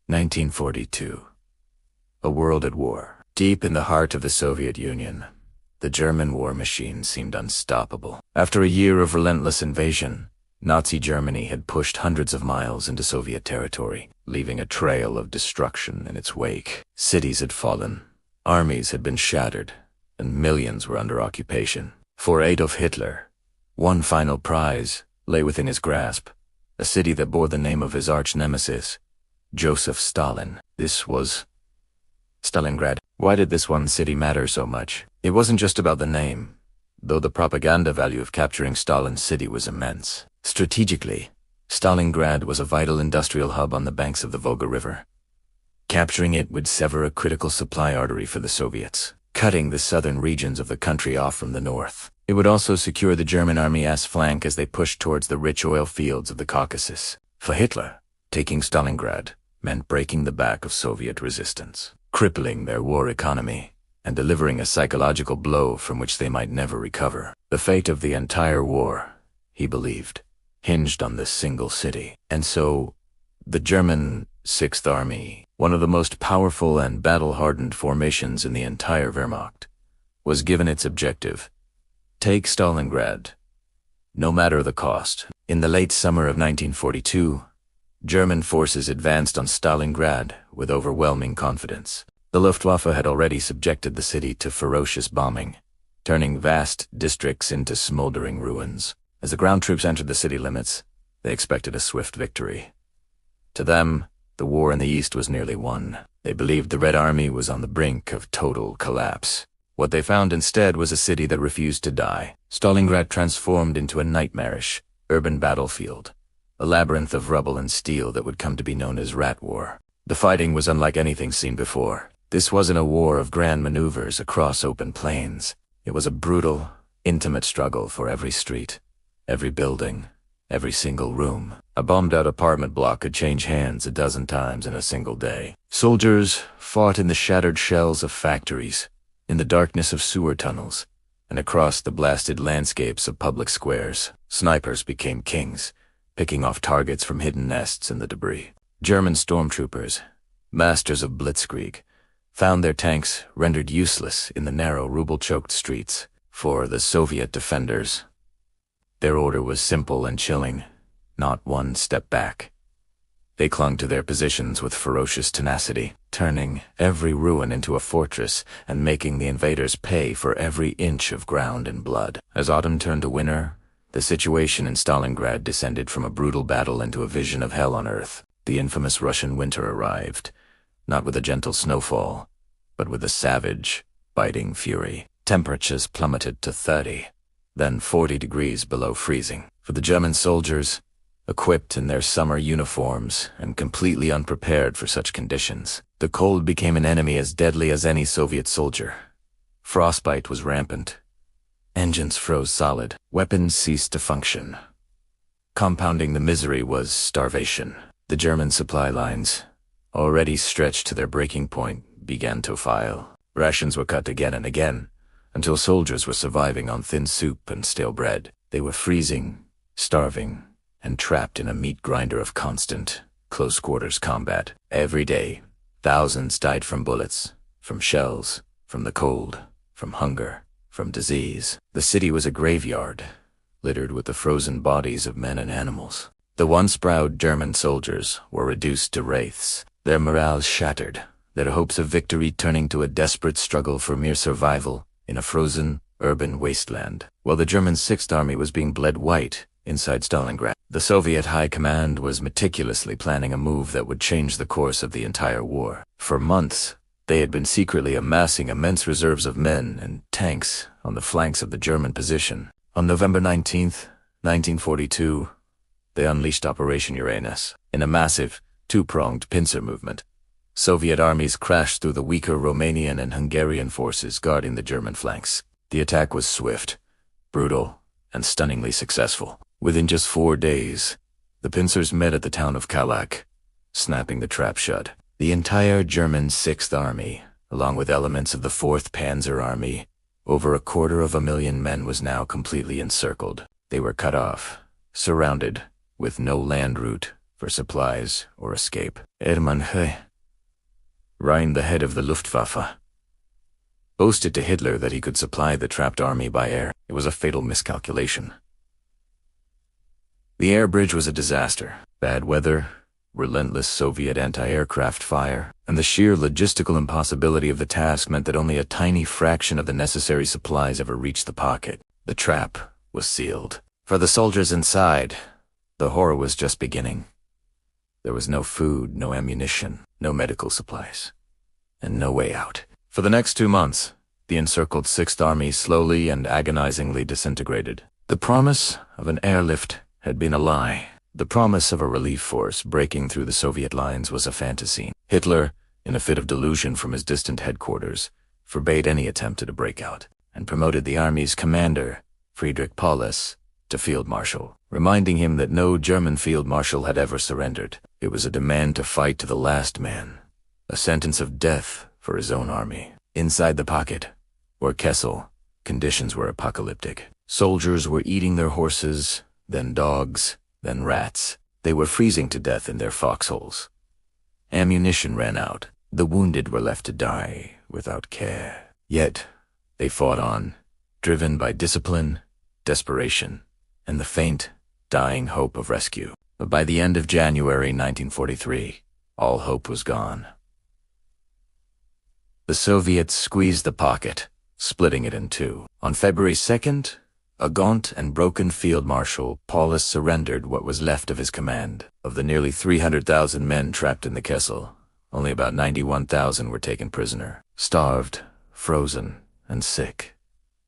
1942. A world at war. Deep in the heart of the Soviet Union, the German war machine seemed unstoppable. After a year of relentless invasion, Nazi Germany had pushed hundreds of miles into Soviet territory, leaving a trail of destruction in its wake. Cities had fallen, armies had been shattered, and millions were under occupation. For Adolf Hitler, one final prize lay within his grasp, a city that bore the name of his arch-nemesis, Joseph Stalin. This was Stalingrad. Why did this one city matter so much? It wasn't just about the name, though the propaganda value of capturing Stalin's city was immense. Strategically, Stalingrad was a vital industrial hub on the banks of the Volga River. Capturing it would sever a critical supply artery for the Soviets, cutting the southern regions of the country off from the north. It would also secure the German army's flank as they pushed towards the rich oil fields of the Caucasus. For Hitler, taking Stalingrad meant breaking the back of Soviet resistance, crippling their war economy, and delivering a psychological blow from which they might never recover. The fate of the entire war, he believed, hinged on this single city. And so, the German Sixth Army, one of the most powerful and battle-hardened formations in the entire Wehrmacht, was given its objective: take Stalingrad, no matter the cost. In the late summer of 1942, German forces advanced on Stalingrad with overwhelming confidence. The Luftwaffe had already subjected the city to ferocious bombing, turning vast districts into smoldering ruins. As the ground troops entered the city limits, they expected a swift victory. To them, the war in the east was nearly won. They believed the Red Army was on the brink of total collapse. What they found instead was a city that refused to die. Stalingrad transformed into a nightmarish, urban battlefield, a labyrinth of rubble and steel that would come to be known as Rat War. The fighting was unlike anything seen before. This wasn't a war of grand maneuvers across open plains. It was a brutal, intimate struggle for every street, every building, every single room. A bombed-out apartment block could change hands a dozen times in a single day. Soldiers fought in the shattered shells of factories, in the darkness of sewer tunnels, and across the blasted landscapes of public squares. Snipers became kings, picking off targets from hidden nests in the debris. German stormtroopers, masters of blitzkrieg, found their tanks rendered useless in the narrow, rubble-choked streets. For the Soviet defenders, their order was simple and chilling: not one step back. They clung to their positions with ferocious tenacity, turning every ruin into a fortress and making the invaders pay for every inch of ground and blood. As autumn turned to winter, the situation in Stalingrad descended from a brutal battle into a vision of hell on earth. The infamous Russian winter arrived, not with a gentle snowfall, but with a savage, biting fury. Temperatures plummeted to 30, then 40 degrees below freezing. For the German soldiers, equipped in their summer uniforms and completely unprepared for such conditions, the cold became an enemy as deadly as any Soviet soldier. Frostbite was rampant. Engines froze solid. Weapons ceased to function. Compounding the misery was starvation. The German supply lines, already stretched to their breaking point, began to file. Rations were cut again and again, until soldiers were surviving on thin soup and stale bread. They were freezing, starving, and trapped in a meat grinder of constant, close-quarters combat. Every day, thousands died from bullets, from shells, from the cold, from hunger, from disease. The city was a graveyard, littered with the frozen bodies of men and animals. The once proud German soldiers were reduced to wraiths, their morale shattered, their hopes of victory turning to a desperate struggle for mere survival in a frozen, urban wasteland. While the German Sixth Army was being bled white inside Stalingrad, the Soviet High Command was meticulously planning a move that would change the course of the entire war. For months, they had been secretly amassing immense reserves of men and tanks on the flanks of the German position. On November 19th, 1942, they unleashed Operation Uranus. In a massive, two-pronged pincer movement, Soviet armies crashed through the weaker Romanian and Hungarian forces guarding the German flanks. The attack was swift, brutal, and stunningly successful. Within just 4 days, the pincers met at the town of Kalak, snapping the trap shut. The entire German Sixth Army, along with elements of the 4th Panzer Army, over 250,000 men, was now completely encircled. They were cut off, surrounded, with no land route, for supplies or escape. Hermann Rhein, the head of the Luftwaffe, boasted to Hitler that he could supply the trapped army by air. It was a fatal miscalculation. The air bridge was a disaster. Bad weather, relentless Soviet anti-aircraft fire, and the sheer logistical impossibility of the task meant that only a tiny fraction of the necessary supplies ever reached the pocket. The trap was sealed. For the soldiers inside, the horror was just beginning. There was no food, no ammunition, no medical supplies, and no way out. For the next 2 months, the encircled Sixth Army slowly and agonizingly disintegrated. The promise of an airlift had been a lie. The promise of a relief force breaking through the Soviet lines was a fantasy. Hitler, in a fit of delusion from his distant headquarters, forbade any attempt at a breakout, and promoted the army's commander, Friedrich Paulus, to field marshal, reminding him that no German field marshal had ever surrendered. It was a demand to fight to the last man, a sentence of death for his own army. Inside the pocket, or Kessel, conditions were apocalyptic. Soldiers were eating their horses, then dogs, then rats. They were freezing to death in their foxholes. Ammunition ran out. The wounded were left to die without care. Yet, they fought on, driven by discipline, desperation, and the faint, dying hope of rescue. But by the end of January 1943, all hope was gone. The Soviets squeezed the pocket, splitting it in two. On February 2nd, a gaunt and broken field marshal, Paulus surrendered what was left of his command. Of the nearly 300,000 men trapped in the Kessel, only about 91,000 were taken prisoner. Starved, frozen, and sick.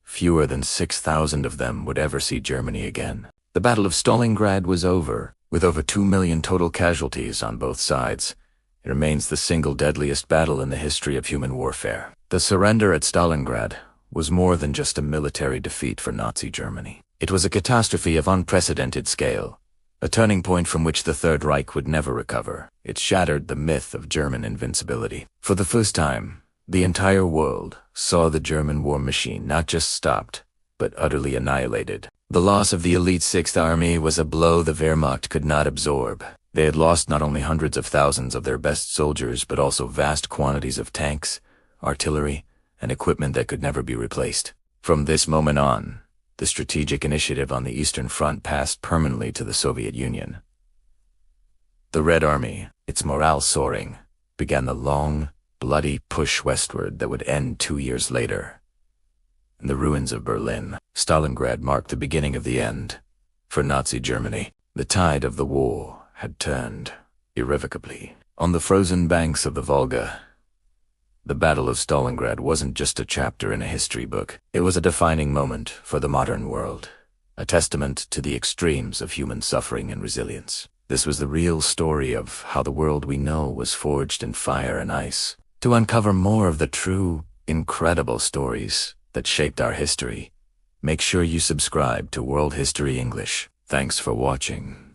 Fewer than 6,000 of them would ever see Germany again. The Battle of Stalingrad was over. With over 2 million total casualties on both sides, it remains the single deadliest battle in the history of human warfare. The surrender at Stalingrad was more than just a military defeat for Nazi Germany. It was a catastrophe of unprecedented scale, a turning point from which the Third Reich would never recover. It shattered the myth of German invincibility. For the first time, the entire world saw the German war machine not just stopped, but utterly annihilated. The loss of the elite Sixth Army was a blow the Wehrmacht could not absorb. They had lost not only hundreds of thousands of their best soldiers, but also vast quantities of tanks, artillery, and equipment that could never be replaced. From this moment on, the strategic initiative on the Eastern Front passed permanently to the Soviet Union. The Red Army, its morale soaring, began the long, bloody push westward that would end 2 years later. In the ruins of Berlin, Stalingrad marked the beginning of the end. For Nazi Germany, the tide of the war had turned irrevocably. On the frozen banks of the Volga, the Battle of Stalingrad wasn't just a chapter in a history book. It was a defining moment for the modern world, a testament to the extremes of human suffering and resilience. This was the real story of how the world we know was forged in fire and ice. To uncover more of the true, incredible stories that shaped our history, make sure you subscribe to World History English. Thanks for watching.